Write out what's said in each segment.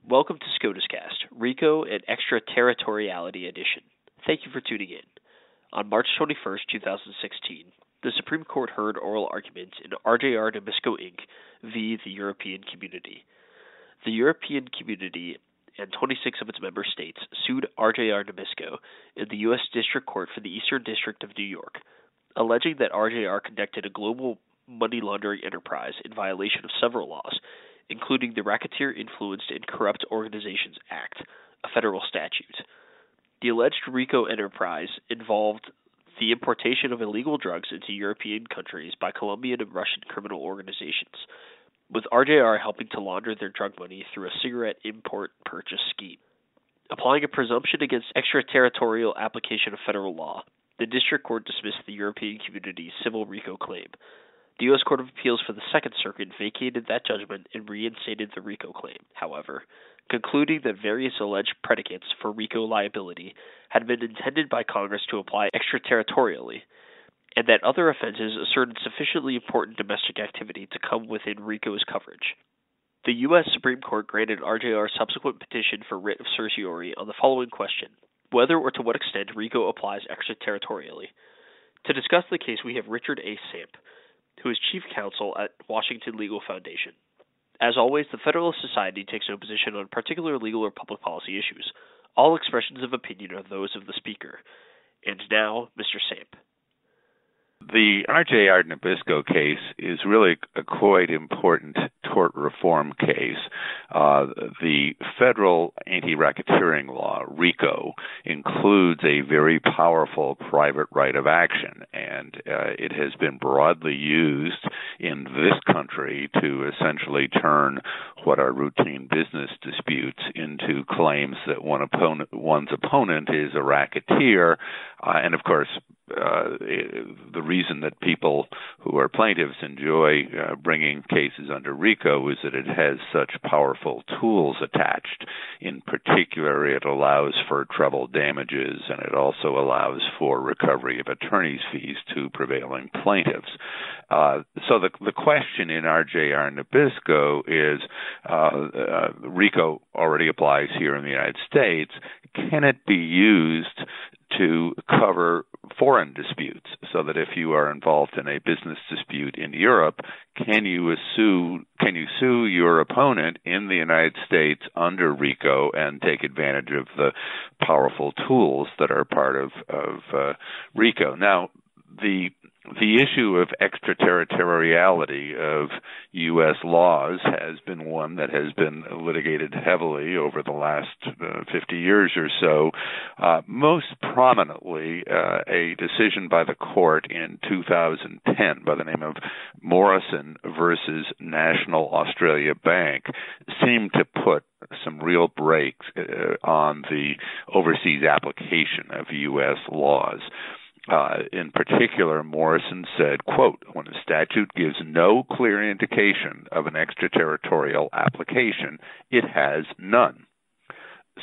Welcome to SCOTUScast, RICO and Extraterritoriality Edition. Thank you for tuning in. On March 21st, 2016, the Supreme Court heard oral arguments in RJR Nabisco, Inc. v. the European Community. The European Community and 26 of its member states sued RJR Nabisco in the U.S. District Court for the Eastern District of New York, alleging that RJR conducted a global money laundering enterprise in violation of several laws, including the Racketeer Influenced and Corrupt Organizations Act, a federal statute. The alleged RICO enterprise involved the importation of illegal drugs into European countries by Colombian and Russian criminal organizations, with RJR helping to launder their drug money through a cigarette import-purchase scheme. Applying a presumption against extraterritorial application of federal law, the District Court dismissed the European Community's civil RICO claim. The U.S. Court of Appeals for the Second Circuit vacated that judgment and reinstated the RICO claim, however, concluding that various alleged predicates for RICO liability had been intended by Congress to apply extraterritorially, and that other offenses asserted sufficiently important domestic activity to come within RICO's coverage. The U.S. Supreme Court granted RJR's subsequent petition for writ of certiorari on the following question: whether or to what extent RICO applies extraterritorially. To discuss the case, we have Richard A. Samp, who is Chief Counsel at Washington Legal Foundation. As always, the Federalist Society takes no position on particular legal or public policy issues. All expressions of opinion are those of the speaker. And now, Mr. Samp. The RJR Nabisco case is really a quite important tort reform case. The federal anti-racketeering law, RICO, includes a very powerful private right of action, and it has been broadly used in this country to essentially turn what are routine business disputes into claims that one's opponent is a racketeer, and of course, the reason that people who are plaintiffs enjoy bringing cases under RICO is that it has such powerful tools attached. In particular, it allows for treble damages, and it also allows for recovery of attorney's fees to prevailing plaintiffs. So the question in RJR Nabisco is, RICO already applies here in the United States. Can it be used to cover foreign disputes, so that if you are involved in a business dispute in Europe, can you sue your opponent in the United States under RICO and take advantage of the powerful tools that are part of RICO? Now, the issue of extraterritoriality of U.S. laws has been one that has been litigated heavily over the last 50 years or so. Most prominently, a decision by the court in 2010 by the name of Morrison versus National Australia Bank seemed to put some real brakes on the overseas application of U.S. laws. In particular, Morrison said, quote, when a statute gives no clear indication of an extraterritorial application, it has none.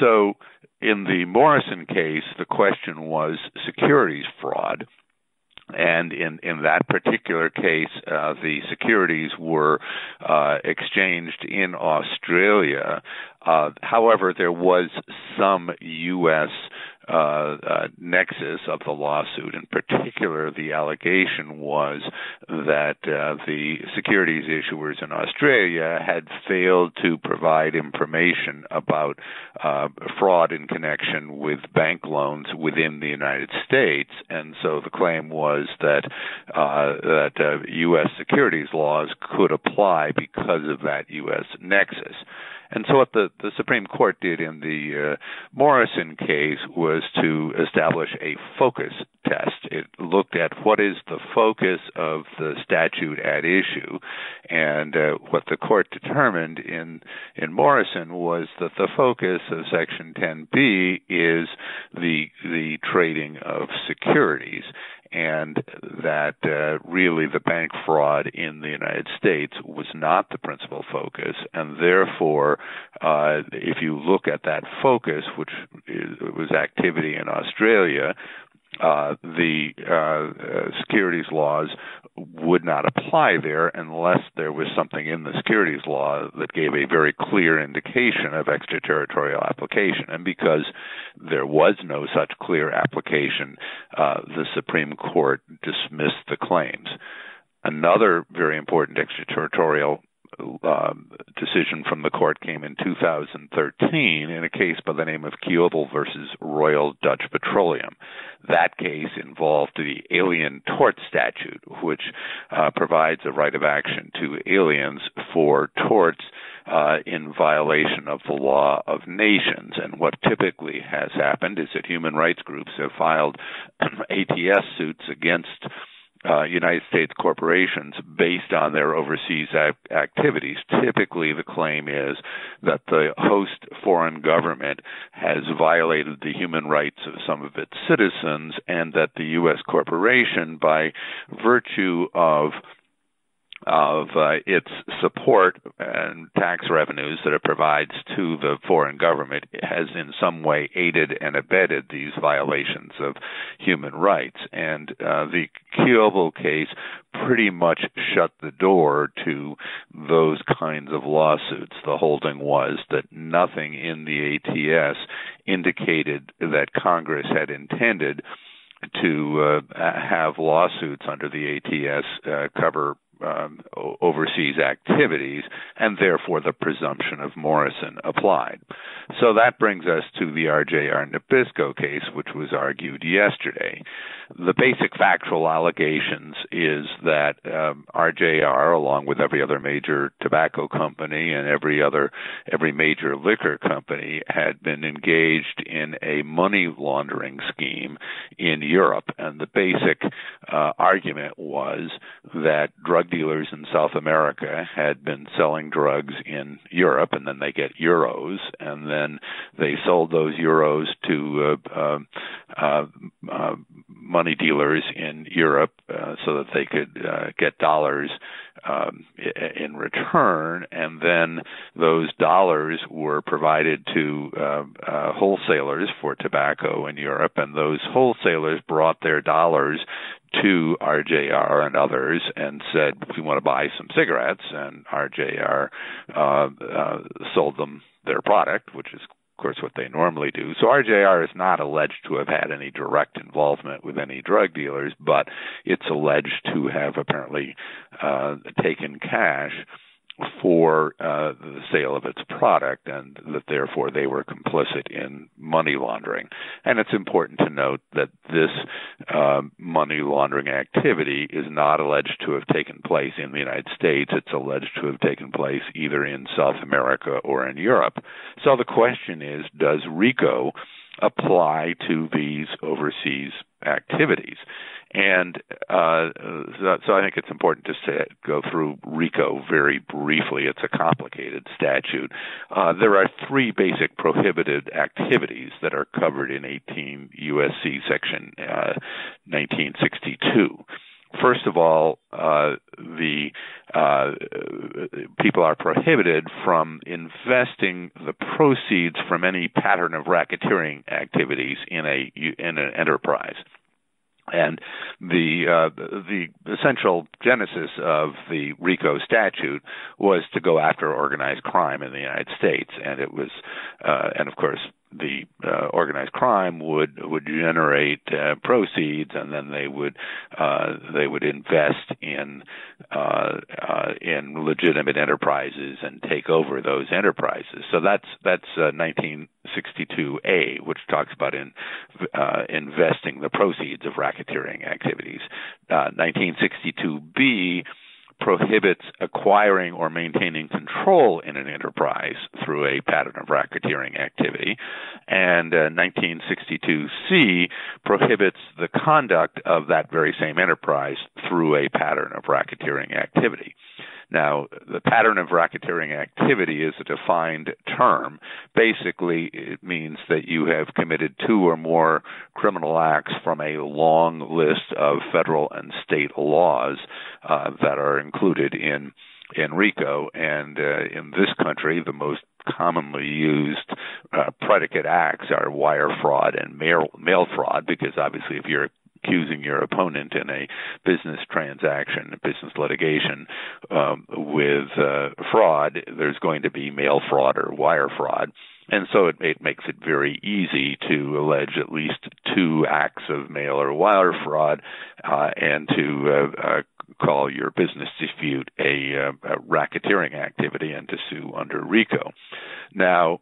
So in the Morrison case, the question was securities fraud. And in that particular case, the securities were exchanged in Australia. However, there was some U.S. Nexus of the lawsuit. In particular, the allegation was that the securities issuers in Australia had failed to provide information about fraud in connection with bank loans within the United States, and so the claim was that U.S. securities laws could apply because of that U.S. nexus. And so what the Supreme Court did in the Morrison case was to establish a focus test. It looked at what is the focus of the statute at issue, and what the court determined in Morrison was that the focus of Section 10b is the trading of securities, and that really the bank fraud in the United States was not the principal focus, and therefore, if you look at that focus, which was activity in Australia, the securities laws would not apply there unless there was something in the securities law that gave a very clear indication of extraterritorial application. And because there was no such clear application, the Supreme Court dismissed the claims. Another very important extraterritorial decision from the court came in 2013 in a case by the name of Kiobel versus Royal Dutch Petroleum. That case involved the Alien Tort Statute, which provides a right of action to aliens for torts in violation of the law of nations. And what typically has happened is that human rights groups have filed ATS suits against United States corporations based on their overseas activities. Typically, the claim is that the host foreign government has violated the human rights of some of its citizens, and that the U.S. corporation, by virtue of its support and tax revenues that it provides to the foreign government, has in some way aided and abetted these violations of human rights. And the Kiobel case pretty much shut the door to those kinds of lawsuits. The holding was that nothing in the ATS indicated that Congress had intended to have lawsuits under the ATS cover overseas activities, and therefore the presumption of Morrison applied. So that brings us to the RJR Nabisco case, which was argued yesterday. The basic factual allegations is that RJR, along with every other major tobacco company and every major liquor company, had been engaged in a money laundering scheme in Europe, and the basic argument was that drug dealers in South America had been selling drugs in Europe, and then they get euros, and then they sold those euros to money dealers in Europe so that they could get dollars in return, and then those dollars were provided to wholesalers for tobacco in Europe, and those wholesalers brought their dollars to RJR and others and said, we want to buy some cigarettes, and RJR sold them their product, which is of course what they normally do. So RJR is not alleged to have had any direct involvement with any drug dealers, but it's alleged to have apparently taken cash for the sale of its product, and that therefore they were complicit in money laundering. And it's important to note that this money laundering activity is not alleged to have taken place in the United States. It's alleged to have taken place either in South America or in Europe. So the question is, does RICO apply to these overseas activities? And so I think it's important to go through RICO very briefly. It's a complicated statute. There are three basic prohibited activities that are covered in 18 U.S.C. Section 1962. First of all, the people are prohibited from investing the proceeds from any pattern of racketeering activities in an enterprise. And the essential genesis of the RICO statute was to go after organized crime in the United States, and it was, and of course, the organized crime would generate proceeds, and then they would invest in legitimate enterprises and take over those enterprises. So that's 1962A, which talks about investing the proceeds of racketeering activities. 1962B prohibits acquiring or maintaining control in an enterprise through a pattern of racketeering activity. And 1962C prohibits the conduct of that very same enterprise through a pattern of racketeering activity. Now, the pattern of racketeering activity is a defined term. Basically, it means that you have committed two or more criminal acts from a long list of federal and state laws that are included in RICO. And in this country, the most commonly used predicate acts are wire fraud and mail fraud, because obviously if you're accusing your opponent in a business transaction, a business litigation with fraud, there's going to be mail fraud or wire fraud. And so it makes it very easy to allege at least two acts of mail or wire fraud and to call your business dispute a racketeering activity and to sue under RICO. Now,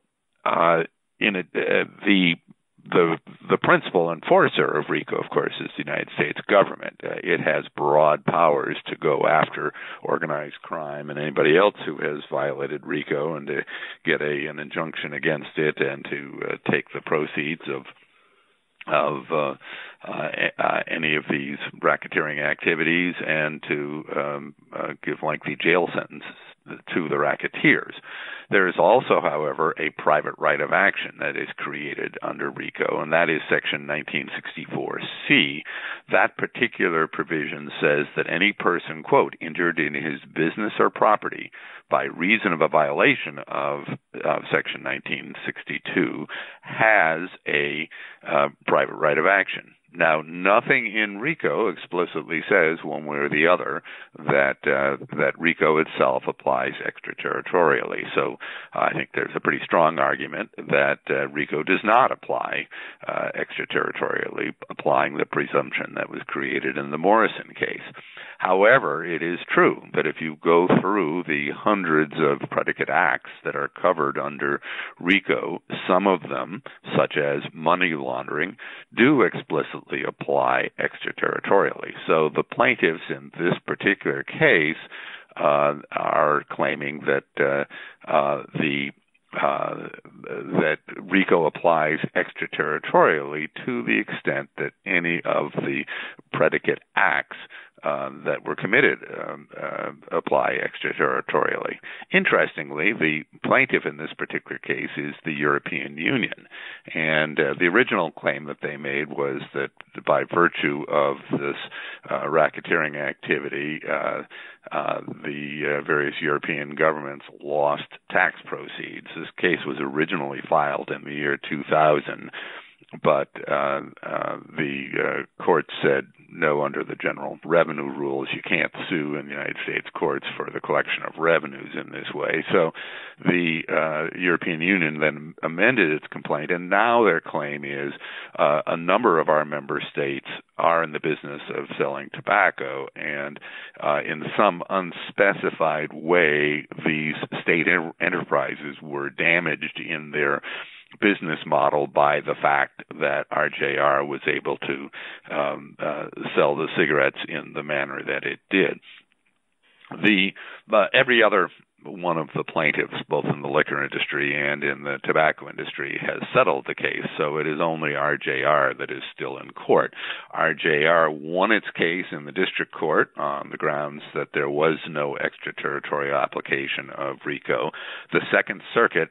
the principal enforcer of RICO, of course, is the United States government. It has broad powers to go after organized crime and anybody else who has violated RICO and to get an injunction against it and to take the proceeds of any of these racketeering activities and to give lengthy jail sentences to the racketeers. There is also, however, a private right of action that is created under RICO, and that is Section 1964C. That particular provision says that any person, quote, injured in his business or property by reason of a violation of Section 1962 has a private right of action. Now, nothing in RICO explicitly says one way or the other that RICO itself applies extraterritorially. So I think there's a pretty strong argument that RICO does not apply extraterritorially, applying the presumption that was created in the Morrison case. However, it is true that if you go through the hundreds of predicate acts that are covered under RICO, some of them, such as money laundering, do explicitly apply extraterritorially. So the plaintiffs in this particular case are claiming that that RICO applies extraterritorially to the extent that any of the predicate acts that were committed apply extraterritorially. Interestingly, the plaintiff in this particular case is the European Union, and the original claim that they made was that by virtue of this racketeering activity, the various European governments lost tax proceeds. This case was originally filed in the year 2000, but the court said no, under the general revenue rules, you can't sue in the United States courts for the collection of revenues in this way. So the European Union then amended its complaint, and now their claim is a number of our member states are in the business of selling tobacco, and in some unspecified way, these state enterprises were damaged in their business model by the fact that RJR was able to sell the cigarettes in the manner that it did. Every other one of the plaintiffs, both in the liquor industry and in the tobacco industry, has settled the case, so it is only RJR that is still in court. RJR won its case in the district court on the grounds that there was no extraterritorial application of RICO. The Second Circuit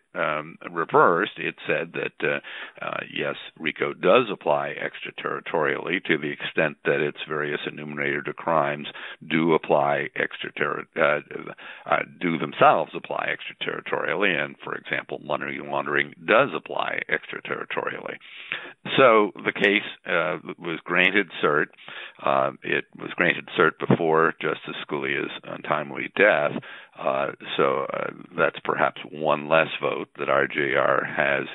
reversed. It said that, yes, RICO does apply extraterritorially to the extent that its various enumerated crimes do apply do themselves apply extraterritorially, and, for example, money laundering does apply extraterritorially. So the case was granted cert. It was granted cert before Justice Scalia's untimely death, so that's perhaps one less vote that RJR has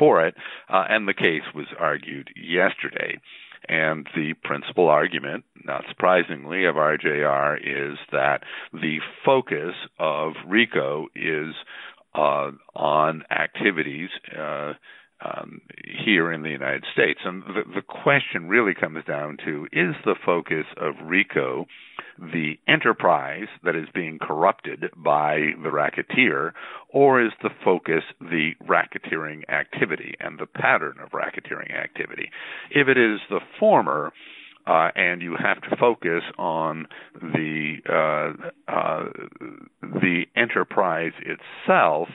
for it, and the case was argued yesterday. And the principal argument, not surprisingly, of RJR is that the focus of RICO is on activities here in the United States. And the question really comes down to, is the focus of RICO the enterprise that is being corrupted by the racketeer, or is the focus the racketeering activity and the pattern of racketeering activity? If it is the former, and you have to focus on the enterprise itself,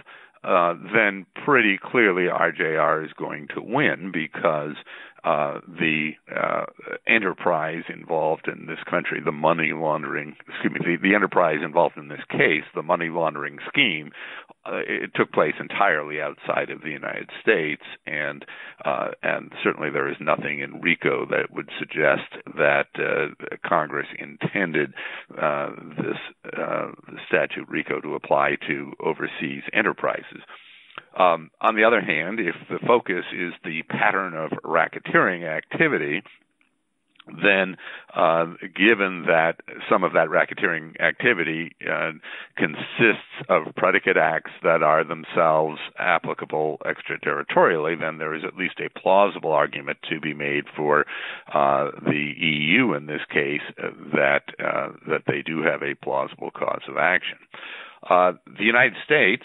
then pretty clearly RJR is going to win, because the enterprise involved in this country, the money laundering, the enterprise involved in this case, the money laundering scheme, it took place entirely outside of the United States, and certainly there is nothing in RICO that would suggest that Congress intended this statute RICO to apply to overseas enterprises. On the other hand, if the focus is the pattern of racketeering activity, then given that some of that racketeering activity consists of predicate acts that are themselves applicable extraterritorially, then there is at least a plausible argument to be made for the EU in this case that they do have a plausible cause of action. The United States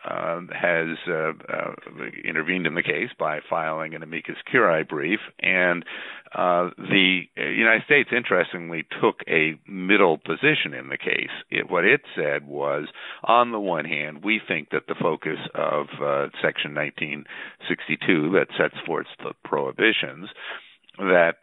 has intervened in the case by filing an amicus curiae brief, and the United States, interestingly, took a middle position in the case. What it said was, on the one hand, we think that the focus of Section 1962 that sets forth the prohibitions, that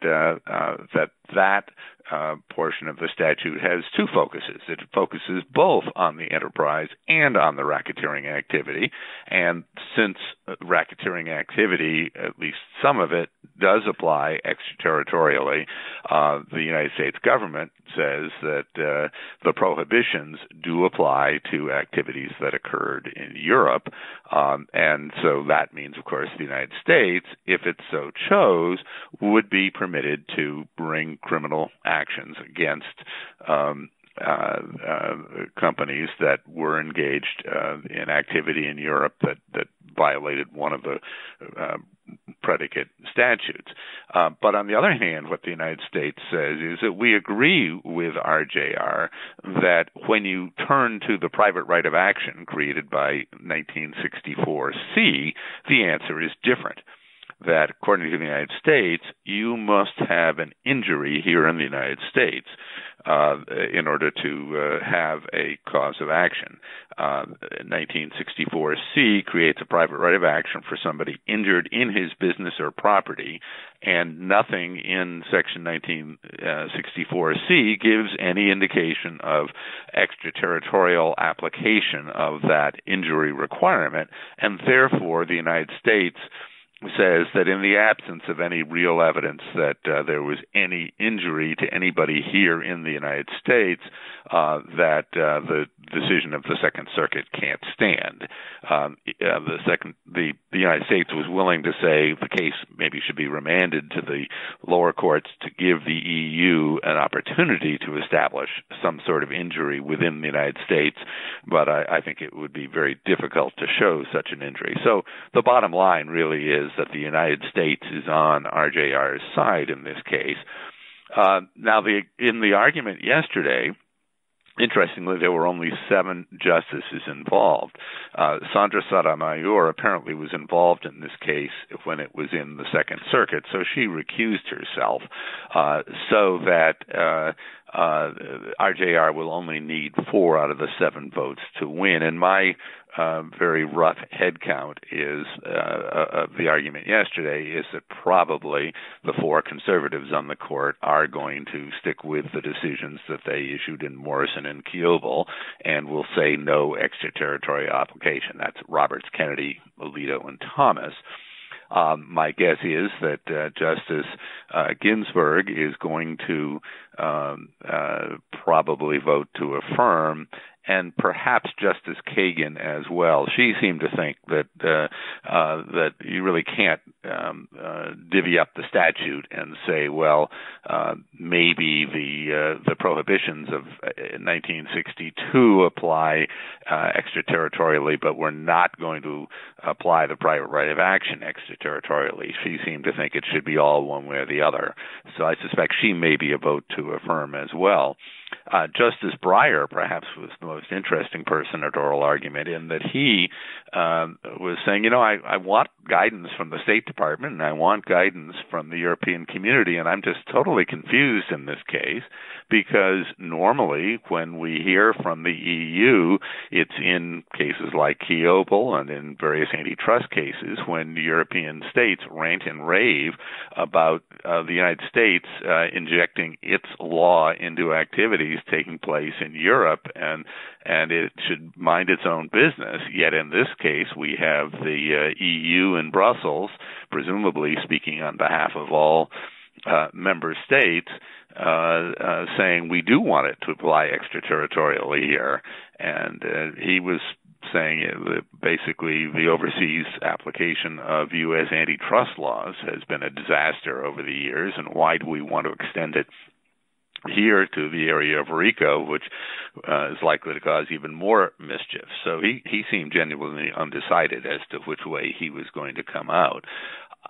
portion of the statute has two focuses. It focuses both on the enterprise and on the racketeering activity. And since racketeering activity, at least some of it, does apply extraterritorially, the United States government says that the prohibitions do apply to activities that occurred in Europe. And so that means, of course, the United States, if it so chose, would be permitted to bring criminal actions against companies that were engaged in activity in Europe that violated one of the predicate statutes. But on the other hand, what the United States says is that we agree with RJR that when you turn to the private right of action created by 1964C, the answer is different. That according to the United States, you must have an injury here in the United States in order to have a cause of action. 1964C creates a private right of action for somebody injured in his business or property, and nothing in Section 1964C gives any indication of extraterritorial application of that injury requirement, and therefore the United States says that in the absence of any real evidence that there was any injury to anybody here in the United States, that the decision of the Second Circuit can't stand. The United States was willing to say the case maybe should be remanded to the lower courts to give the EU an opportunity to establish some sort of injury within the United States, but I think it would be very difficult to show such an injury. So the bottom line really is that the United States is on RJR's side in this case. Now, in the argument yesterday, interestingly, there were only 7 justices involved. Sandra Sotomayor apparently was involved in this case when it was in the Second Circuit, so she recused herself, so that RJR will only need 4 out of the 7 votes to win. And my very rough head count is of the argument yesterday is that probably the 4 conservatives on the court are going to stick with the decisions that they issued in Morrison and Kiobel and will say no extraterritorial application. That's Roberts, Kennedy, Alito, and Thomas. My guess is that Justice Ginsburg is going to probably vote to affirm, and perhaps Justice Kagan as well. She seemed to think that that you really can't divvy up the statute and say, well, maybe the prohibitions of 1962 apply extraterritorially, but we're not going to apply the private right of action extraterritorially. She seemed to think it should be all one way or the other. So I suspect she may be a vote to affirm as well. Justice Breyer, perhaps, was the most interesting person at oral argument in that he was saying, I want guidance from the State Department and I want guidance from the European community, and I'm just totally confused in this case because normally when we hear from the EU, it's in cases like Kiobel and in various antitrust cases when European states rant and rave about the United States injecting its law into activities taking place in Europe, and it should mind its own business. Yet in this case, we have the EU in Brussels, presumably speaking on behalf of all member states, saying we do want it to apply extraterritorially here. And he was saying basically the overseas application of U.S. antitrust laws has been a disaster over the years, and why do we want to extend it here to the area of RICO, which is likely to cause even more mischief. So he seemed genuinely undecided as to which way he was going to come out.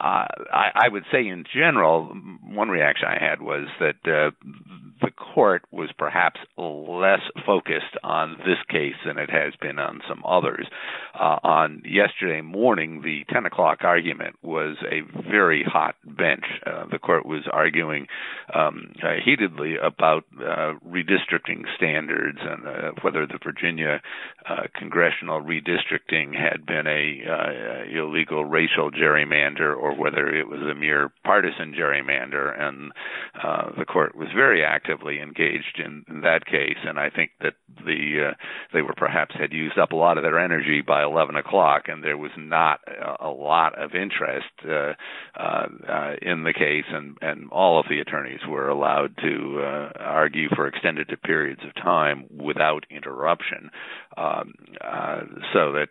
I would say in general, one reaction I had was that the court was perhaps less focused on this case than it has been on some others. On yesterday morning, the 10 o'clock argument was a very hot bench. The court was arguing heatedly about redistricting standards and whether the Virginia congressional redistricting had been a illegal racial gerrymander or whether it was a mere partisan gerrymander, and the court was very actively engaged in that case, and I think that they were perhaps had used up a lot of their energy by 11 o'clock, and there was not a lot of interest in the case, and all of the attorneys were allowed to argue for extended periods of time without interruption, so that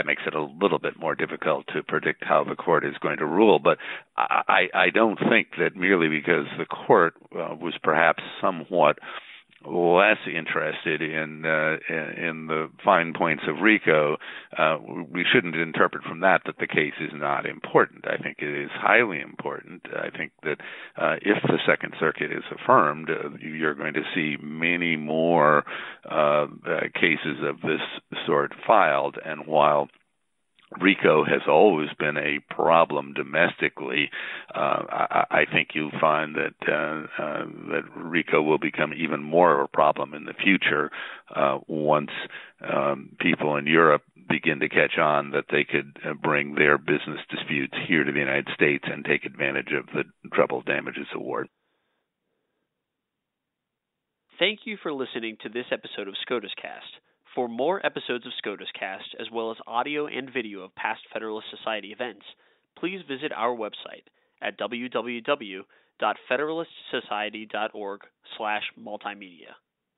makes it a little bit more difficult to predict how the court is going to rule. But I don't think that merely because the court was perhaps somewhat less interested in the fine points of RICO, we shouldn't interpret from that the case is not important. I think it is highly important. I think that if the Second Circuit is affirmed, you're going to see many more cases of this sort filed, and while RICO has always been a problem domestically, I think you'll find that RICO will become even more of a problem in the future once people in Europe begin to catch on that they could bring their business disputes here to the United States and take advantage of the treble damages award. Thank you for listening to this episode of SCOTUScast. For more episodes of SCOTUScast, as well as audio and video of past Federalist Society events, please visit our website at www.federalistsociety.org/multimedia.